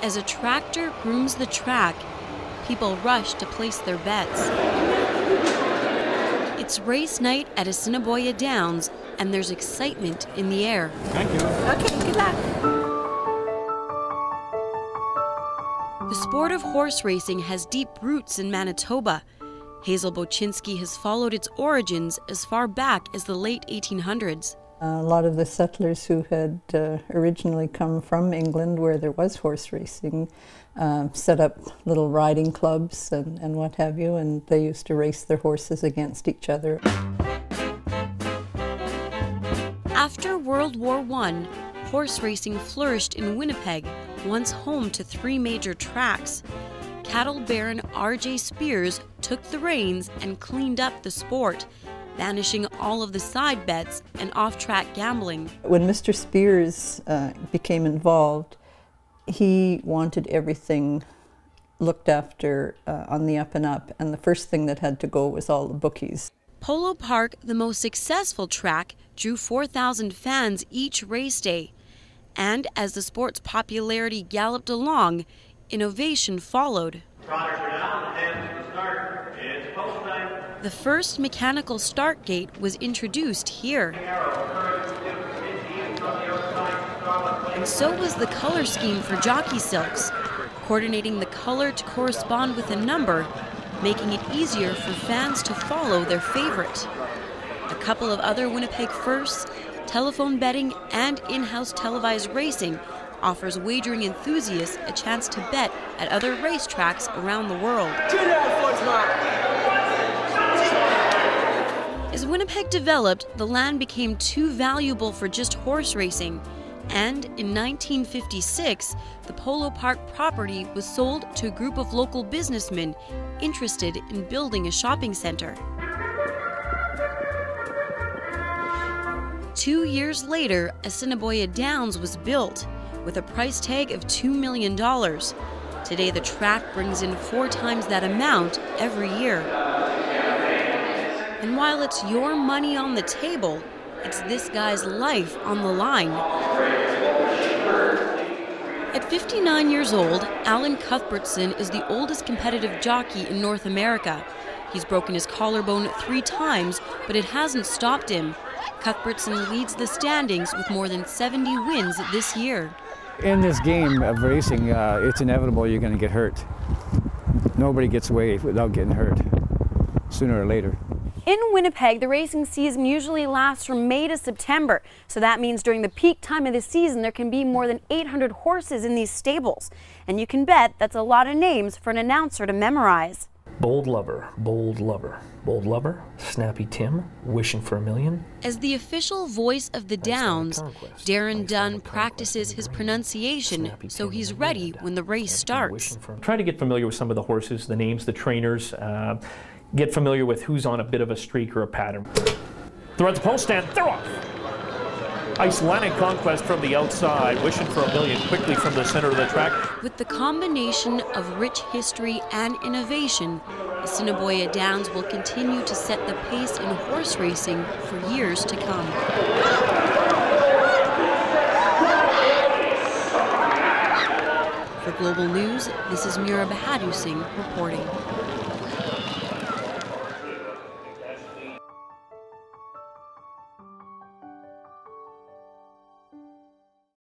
As a tractor grooms the track, people rush to place their bets. It's race night at Assiniboia Downs, and there's excitement in the air. Thank you. Okay, good luck. The sport of horse racing has deep roots in Manitoba. Hazel Bochinsky has followed its origins as far back as the late 1800s. A lot of the settlers who had originally come from England, where there was horse racing, set up little riding clubs and what have you, and they used to race their horses against each other. After World War I, horse racing flourished in Winnipeg, once home to 3 major tracks. Cattle Baron R.J. Spears took the reins and cleaned up the sport, banishing all of the side bets and off-track gambling. When Mr. Spears became involved, he wanted everything looked after on the up and up, and the first thing that had to go was all the bookies. Polo Park, the most successful track, drew 4,000 fans each race day. And as the sport's popularity galloped along, innovation followed. The first mechanical start gate was introduced here. And so was the color scheme for jockey silks, coordinating the color to correspond with a number, making it easier for fans to follow their favorite. A couple of other Winnipeg firsts, telephone betting, and in-house televised racing offers wagering enthusiasts a chance to bet at other racetracks around the world. As Winnipeg developed, the land became too valuable for just horse racing, and in 1956, the Polo Park property was sold to a group of local businessmen interested in building a shopping center. 2 years later, Assiniboia Downs was built, with a price tag of $2 million. Today, the track brings in 4 times that amount every year. And while it's your money on the table, it's this guy's life on the line. At 59 years old, Alan Cuthbertson is the oldest competitive jockey in North America. He's broken his collarbone 3 times, but it hasn't stopped him. Cuthbertson leads the standings with more than 70 wins this year. In this game of racing, it's inevitable you're going to get hurt. Nobody gets away without getting hurt, sooner or later. In Winnipeg, the racing season usually lasts from May to September. So that means during the peak time of the season, there can be more than 800 horses in these stables. And you can bet that's a lot of names for an announcer to memorize. Bold Lover, Bold Lover, Bold Lover, Snappy Tim, Wishing for a Million. As the official voice of the Downs, Darren Dunn practices his pronunciation so he's ready when the race starts. Try to get familiar with some of the horses, the names, the trainers, get familiar with who's on a bit of a streak or a pattern. They're at the post stand, they're off! Icelandic Conquest from the outside, Wishing for a Million quickly from the center of the track. With the combination of rich history and innovation, Assiniboia Downs will continue to set the pace in horse racing for years to come. For Global News, this is Mira Bahadu Singh reporting.